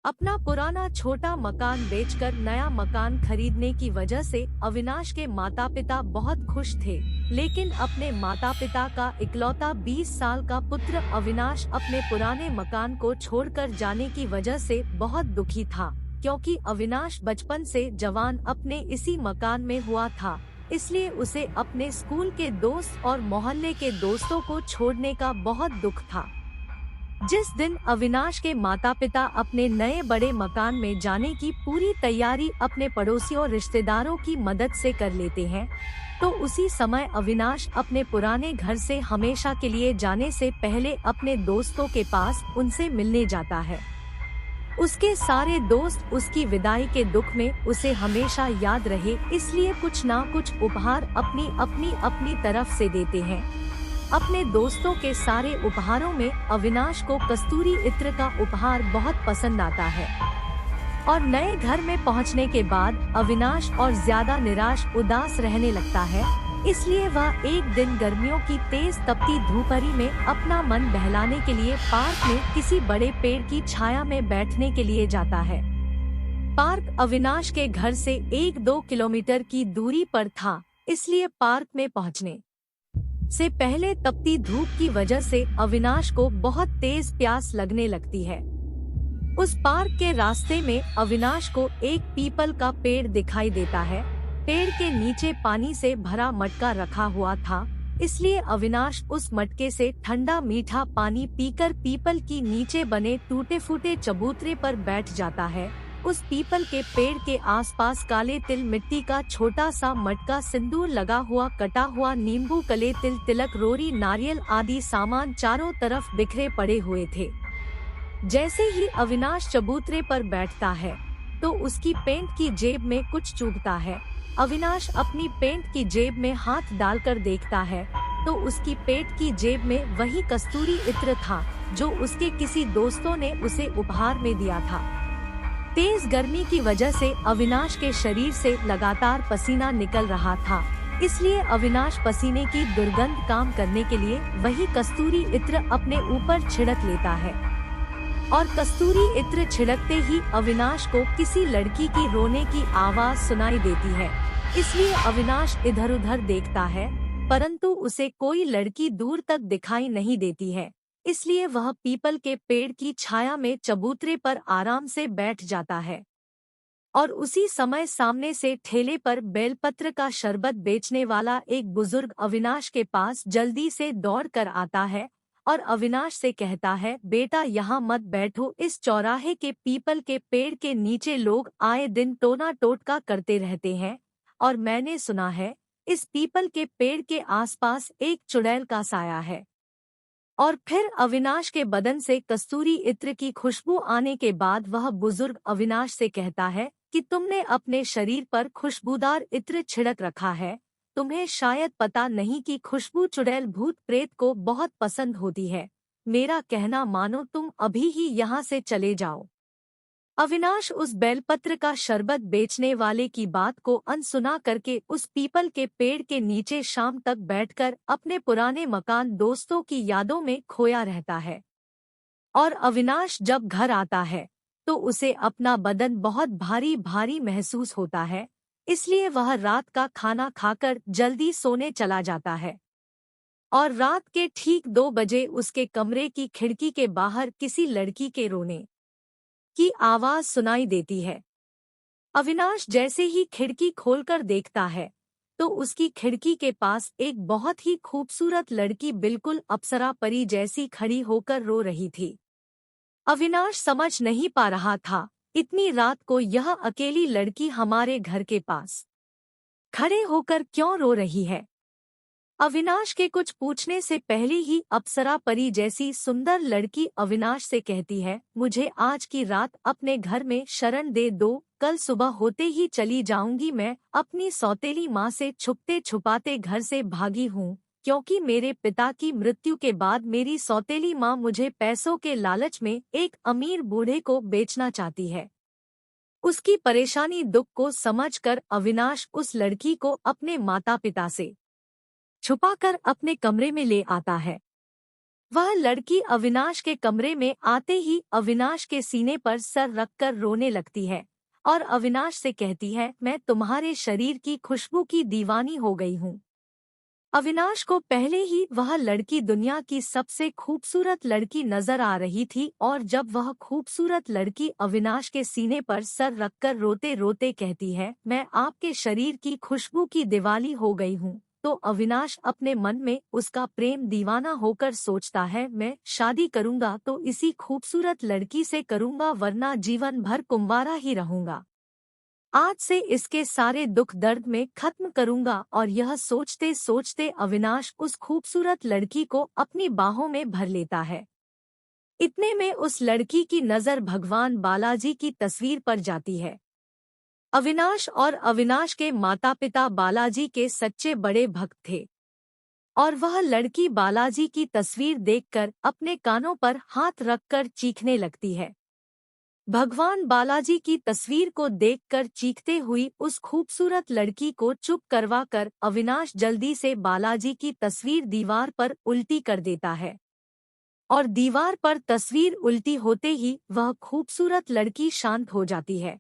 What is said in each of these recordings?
अपना पुराना छोटा मकान बेचकर नया मकान खरीदने की वजह से अविनाश के माता पिता बहुत खुश थे। लेकिन अपने माता पिता का इकलौता 20 साल का पुत्र अविनाश अपने पुराने मकान को छोड़कर जाने की वजह से बहुत दुखी था, क्योंकि अविनाश बचपन से जवान अपने इसी मकान में हुआ था। इसलिए उसे अपने स्कूल के दोस्त और मोहल्ले के दोस्तों को छोड़ने का बहुत दुख था। जिस दिन अविनाश के माता पिता अपने नए बड़े मकान में जाने की पूरी तैयारी अपने पड़ोसियों और रिश्तेदारों की मदद से कर लेते हैं, तो उसी समय अविनाश अपने पुराने घर से हमेशा के लिए जाने से पहले अपने दोस्तों के पास उनसे मिलने जाता है। उसके सारे दोस्त उसकी विदाई के दुख में उसे हमेशा याद रहे, इसलिए कुछ ना कुछ उपहार अपनी तरफ से देते हैं। अपने दोस्तों के सारे उपहारों में अविनाश को कस्तूरी इत्र का उपहार बहुत पसंद आता है। और नए घर में पहुंचने के बाद अविनाश और ज्यादा निराश उदास रहने लगता है। इसलिए वह एक दिन गर्मियों की तेज तपती धूपरी में अपना मन बहलाने के लिए पार्क में किसी बड़े पेड़ की छाया में बैठने के लिए जाता है। पार्क अविनाश के घर से 1-2 किलोमीटर की दूरी पर था, इसलिए पार्क में पहुंचने से पहले तपती धूप की वजह से अविनाश को बहुत तेज प्यास लगने लगती है। उस पार्क के रास्ते में अविनाश को एक पीपल का पेड़ दिखाई देता है। पेड़ के नीचे पानी से भरा मटका रखा हुआ था, इसलिए अविनाश उस मटके से ठंडा मीठा पानी पीकर पीपल की नीचे बने टूटे फूटे चबूतरे पर बैठ जाता है। उस पीपल के पेड़ के आसपास काले तिल मिट्टी का छोटा सा मटका, सिंदूर लगा हुआ कटा हुआ नींबू, कले तिल, तिलक, रोरी, नारियल आदि सामान चारों तरफ बिखरे पड़े हुए थे। जैसे ही अविनाश चबूतरे पर बैठता है तो उसकी पैंट की जेब में कुछ चुभता है। अविनाश अपनी पैंट की जेब में हाथ डालकर देखता है तो उसकी पैंट की जेब में वही कस्तूरी इत्र था जो उसके किसी दोस्तों ने उसे उपहार में दिया था। तेज गर्मी की वजह से अविनाश के शरीर से लगातार पसीना निकल रहा था, इसलिए अविनाश पसीने की दुर्गंध कम करने के लिए वही कस्तूरी इत्र अपने ऊपर छिड़क लेता है। और कस्तूरी इत्र छिड़कते ही अविनाश को किसी लड़की की रोने की आवाज सुनाई देती है। इसलिए अविनाश इधर उधर देखता है, परंतु उसे कोई लड़की दूर तक दिखाई नहीं देती है। इसलिए वह पीपल के पेड़ की छाया में चबूतरे पर आराम से बैठ जाता है। और उसी समय सामने से ठेले पर बेलपत्र का शरबत बेचने वाला एक बुजुर्ग अविनाश के पास जल्दी से दौड़ कर आता है और अविनाश से कहता है, बेटा यहाँ मत बैठो, इस चौराहे के पीपल के पेड़ के नीचे लोग आए दिन टोना टोटका करते रहते हैं और मैंने सुना है इस पीपल के पेड़ के आसपास एक चुड़ैल का साया है। और फिर अविनाश के बदन से कस्तूरी इत्र की खुशबू आने के बाद वह बुजुर्ग अविनाश से कहता है कि तुमने अपने शरीर पर खुशबूदार इत्र छिड़क रखा है। तुम्हें शायद पता नहीं कि खुशबू चुड़ैल भूत प्रेत को बहुत पसंद होती है। मेरा कहना मानो, तुम अभी ही यहाँ से चले जाओ। अविनाश उस बेलपत्र का शरबत बेचने वाले की बात को अनसुना करके उस पीपल के पेड़ के नीचे शाम तक बैठकर अपने पुराने मकान दोस्तों की यादों में खोया रहता है। और अविनाश जब घर आता है तो उसे अपना बदन बहुत भारी भारी महसूस होता है, इसलिए वह रात का खाना खाकर जल्दी सोने चला जाता है। और रात के ठीक 2 बजे उसके कमरे की खिड़की के बाहर किसी लड़की के रोने की आवाज सुनाई देती है। अविनाश जैसे ही खिड़की खोलकर देखता है तो उसकी खिड़की के पास एक बहुत ही खूबसूरत लड़की बिल्कुल अप्सरा परी जैसी खड़ी होकर रो रही थी। अविनाश समझ नहीं पा रहा था इतनी रात को यह अकेली लड़की हमारे घर के पास खड़े होकर क्यों रो रही है। अविनाश के कुछ पूछने से पहले ही अप्सरा परी जैसी सुंदर लड़की अविनाश से कहती है, मुझे आज की रात अपने घर में शरण दे दो, कल सुबह होते ही चली जाऊंगी। मैं अपनी सौतेली माँ से छुपते छुपाते घर से भागी हूँ, क्योंकि मेरे पिता की मृत्यु के बाद मेरी सौतेली माँ मुझे पैसों के लालच में एक अमीर बूढ़े को बेचना चाहती है। उसकी परेशानी दुख को समझकर अविनाश उस लड़की को अपने माता पिता से छुपाकर अपने कमरे में ले आता है। वह लड़की अविनाश के कमरे में आते ही अविनाश के सीने पर सर रखकर रोने लगती है और अविनाश से कहती है, मैं तुम्हारे शरीर की खुशबू की दीवानी हो गई हूँ। अविनाश को पहले ही वह लड़की दुनिया की सबसे खूबसूरत लड़की नजर आ रही थी और जब वह खूबसूरत लड़की अविनाश के सीने पर सर रखकर रोते रोते कहती है, मैं आपके शरीर की खुशबू की दीवानी हो गई हूँ, तो अविनाश अपने मन में उसका प्रेम दीवाना होकर सोचता है, मैं शादी करूंगा तो इसी खूबसूरत लड़की से करूंगा, वरना जीवन भर कुंवारा ही रहूंगा। आज से इसके सारे दुख दर्द में खत्म करूंगा। और यह सोचते सोचते अविनाश उस खूबसूरत लड़की को अपनी बाहों में भर लेता है। इतने में उस लड़की की नजर भगवान बालाजी की तस्वीर पर जाती है। अविनाश और अविनाश के माता पिता बालाजी के सच्चे बड़े भक्त थे और वह लड़की बालाजी की तस्वीर देखकर अपने कानों पर हाथ रखकर चीखने लगती है। भगवान बालाजी की तस्वीर को देखकर चीखते हुई उस खूबसूरत लड़की को चुप करवाकर अविनाश जल्दी से बालाजी की तस्वीर दीवार पर उल्टी कर देता है और दीवार पर तस्वीर उल्टी होते ही वह खूबसूरत लड़की शांत हो जाती है।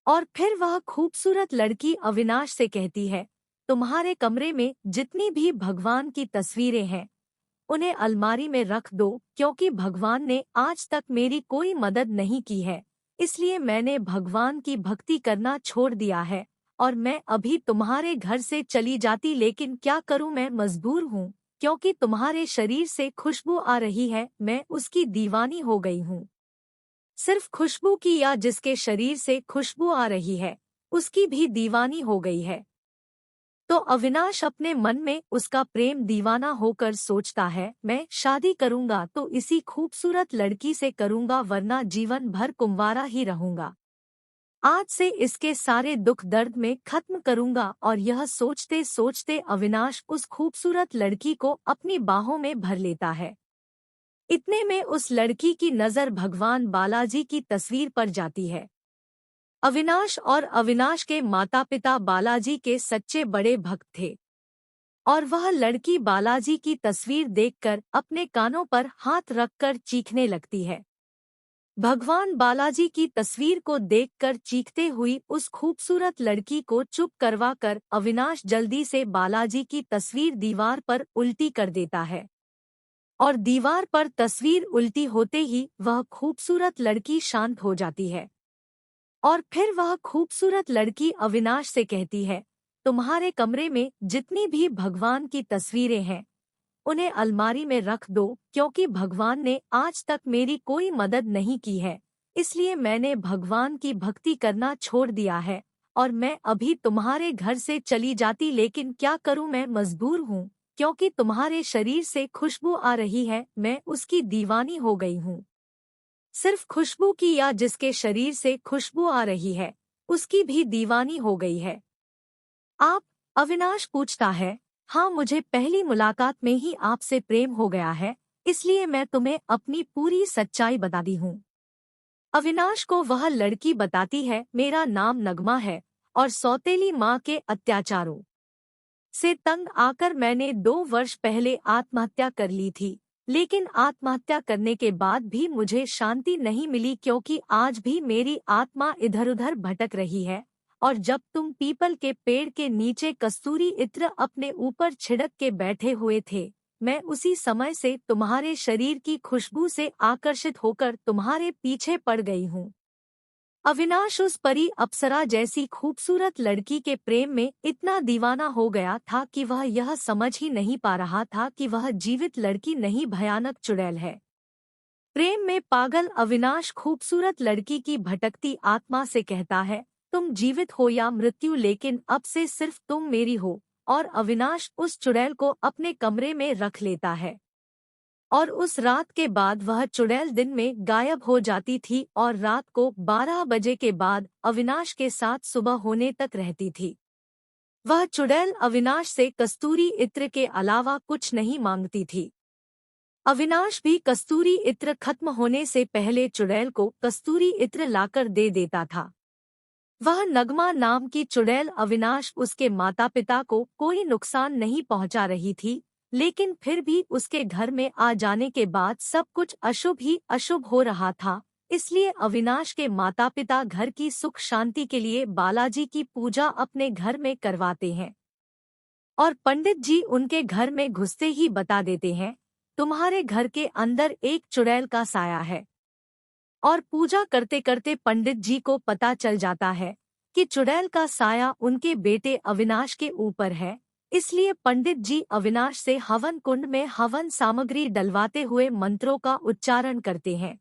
और फिर वह खूबसूरत लड़की अविनाश से कहती है, तुम्हारे कमरे में जितनी भी भगवान की तस्वीरें हैं उन्हें अलमारी में रख दो, क्योंकि भगवान ने आज तक मेरी कोई मदद नहीं की है, इसलिए मैंने भगवान की भक्ति करना छोड़ दिया है और मैं अभी तुम्हारे घर से चली जाती, लेकिन क्या करूं, मैं मजबूर हूं क्योंकि तुम्हारे शरीर से खुशबू आ रही है, मैं उसकी दीवानी हो गई हूं। सिर्फ खुशबू की या जिसके शरीर से खुशबू आ रही है उसकी भी दीवानी हो गई है। तो अविनाश अपने मन में उसका प्रेम दीवाना होकर सोचता है, मैं शादी करूंगा तो इसी खूबसूरत लड़की से करूंगा, वरना जीवन भर कुंवारा ही रहूंगा। आज से इसके सारे दुख दर्द में खत्म करूंगा। और यह सोचते सोचते अविनाश उस खूबसूरत लड़की को अपनी बाहों में भर लेता है। इतने में उस लड़की की नजर भगवान बालाजी की तस्वीर पर जाती है। अविनाश और अविनाश के माता पिता बालाजी के सच्चे बड़े भक्त थे और वह लड़की बालाजी की तस्वीर देखकर अपने कानों पर हाथ रखकर चीखने लगती है। भगवान बालाजी की तस्वीर को देखकर चीखते हुई उस खूबसूरत लड़की को चुप करवाकर अविनाश जल्दी से बालाजी की तस्वीर दीवार पर उल्टी कर देता है और दीवार पर तस्वीर उल्टी होते ही वह खूबसूरत लड़की शांत हो जाती है। और फिर वह खूबसूरत लड़की अविनाश से कहती है, तुम्हारे कमरे में जितनी भी भगवान की तस्वीरें हैं उन्हें अलमारी में रख दो, क्योंकि भगवान ने आज तक मेरी कोई मदद नहीं की है, इसलिए मैंने भगवान की भक्ति करना छोड़ दिया है और मैं अभी तुम्हारे घर से चली जाती, लेकिन क्या करूं, मैं मजबूर हूं क्योंकि तुम्हारे शरीर से खुशबू आ रही है, मैं उसकी दीवानी हो गई हूँ। सिर्फ खुशबू की या जिसके शरीर से खुशबू आ रही है उसकी भी दीवानी हो गई है। आप? अविनाश पूछता है, हाँ, मुझे पहली मुलाकात में ही आपसे प्रेम हो गया है, इसलिए मैं तुम्हें अपनी पूरी सच्चाई बताती हूँ। अविनाश को वह लड़की बताती है, मेरा नाम नगमा है और सौतेली माँ के अत्याचारों से तंग आकर मैंने 2 वर्ष पहले आत्महत्या कर ली थी, लेकिन आत्महत्या करने के बाद भी मुझे शांति नहीं मिली, क्योंकि आज भी मेरी आत्मा इधर-उधर भटक रही है। और जब तुम पीपल के पेड़ के नीचे कस्तूरी इत्र अपने ऊपर छिड़क के बैठे हुए थे, मैं उसी समय से तुम्हारे शरीर की खुशबू से आकर्षित होकर तुम्हारे पीछे पड़ गई हूँ। अविनाश उस परी अप्सरा जैसी खूबसूरत लड़की के प्रेम में इतना दीवाना हो गया था कि वह यह समझ ही नहीं पा रहा था कि वह जीवित लड़की नहीं, भयानक चुड़ैल है। प्रेम में पागल अविनाश खूबसूरत लड़की की भटकती आत्मा से कहता है, तुम जीवित हो या मृत्यु, लेकिन अब से सिर्फ तुम मेरी हो। और अविनाश उस चुड़ैल को अपने कमरे में रख लेता है और उस रात के बाद वह चुड़ैल दिन में गायब हो जाती थी और रात को 12 बजे के बाद अविनाश के साथ सुबह होने तक रहती थी। वह चुड़ैल अविनाश से कस्तूरी इत्र के अलावा कुछ नहीं मांगती थी। अविनाश भी कस्तूरी इत्र खत्म होने से पहले चुड़ैल को कस्तूरी इत्र लाकर दे देता था। वह नगमा नाम की चुड़ैल अविनाश उसके माता पिता को कोई नुकसान नहीं पहुंचा रही थी, लेकिन फिर भी उसके घर में आ जाने के बाद सब कुछ अशुभ ही अशुभ हो रहा था। इसलिए अविनाश के माता पिता घर की सुख शांति के लिए बालाजी की पूजा अपने घर में करवाते हैं। और पंडित जी उनके घर में घुसते ही बता देते हैं, तुम्हारे घर के अंदर एक चुड़ैल का साया है। और पूजा करते करते पंडित जी को पता चल जाता है कि चुड़ैल का साया उनके बेटे अविनाश के ऊपर है। इसलिए पंडित जी अविनाश से हवन कुंड में हवन सामग्री डलवाते हुए मंत्रों का उच्चारण करते हैं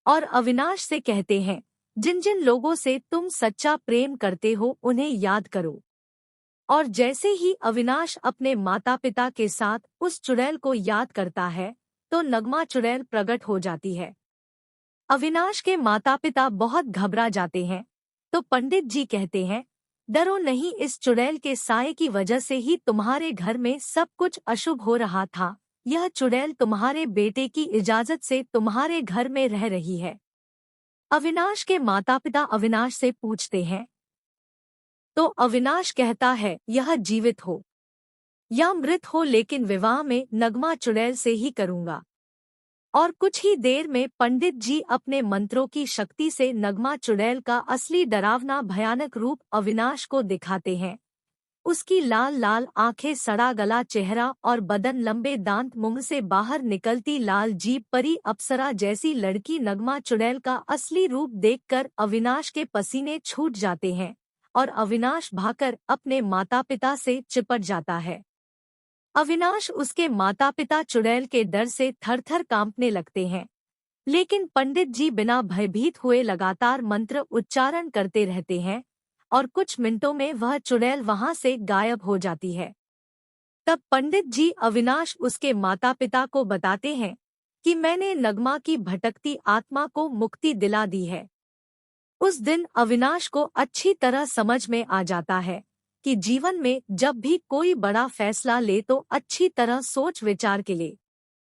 और अविनाश से कहते हैं, जिन जिन लोगों से तुम सच्चा प्रेम करते हो उन्हें याद करो। और जैसे ही अविनाश अपने माता पिता के साथ उस चुड़ैल को याद करता है तो नगमा चुड़ैल प्रकट हो जाती है। अविनाश के माता पिता बहुत घबरा जाते हैं तो पंडित जी कहते हैं, डरो नहीं, इस चुड़ैल के साए की वजह से ही तुम्हारे घर में सब कुछ अशुभ हो रहा था। यह चुड़ैल तुम्हारे बेटे की इजाजत से तुम्हारे घर में रह रही है। अविनाश के माता पिता अविनाश से पूछते हैं तो अविनाश कहता है, यह जीवित हो या मृत हो, लेकिन विवाह में नगमा चुड़ैल से ही करूंगा। और कुछ ही देर में पंडित जी अपने मंत्रों की शक्ति से नगमा चुड़ैल का असली डरावना भयानक रूप अविनाश को दिखाते हैं। उसकी लाल लाल आंखें, सड़ा गला चेहरा और बदन, लंबे दांत, मुंह से बाहर निकलती लाल जीभ, परी अप्सरा जैसी लड़की नगमा चुड़ैल का असली रूप देखकर अविनाश के पसीने छूट जाते हैं और अविनाश भागकर अपने माता पिता से चिपट जाता है। अविनाश, उसके माता पिता चुड़ैल के डर से थर-थर कांपने लगते हैं, लेकिन पंडित जी बिना भयभीत हुए लगातार मंत्र उच्चारण करते रहते हैं और कुछ मिनटों में वह चुड़ैल वहां से गायब हो जाती है। तब पंडित जी अविनाश उसके माता पिता को बताते हैं कि मैंने नगमा की भटकती आत्मा को मुक्ति दिला दी है। उस दिन अविनाश को अच्छी तरह समझ में आ जाता है कि जीवन में जब भी कोई बड़ा फैसला ले तो अच्छी तरह सोच विचार के ले।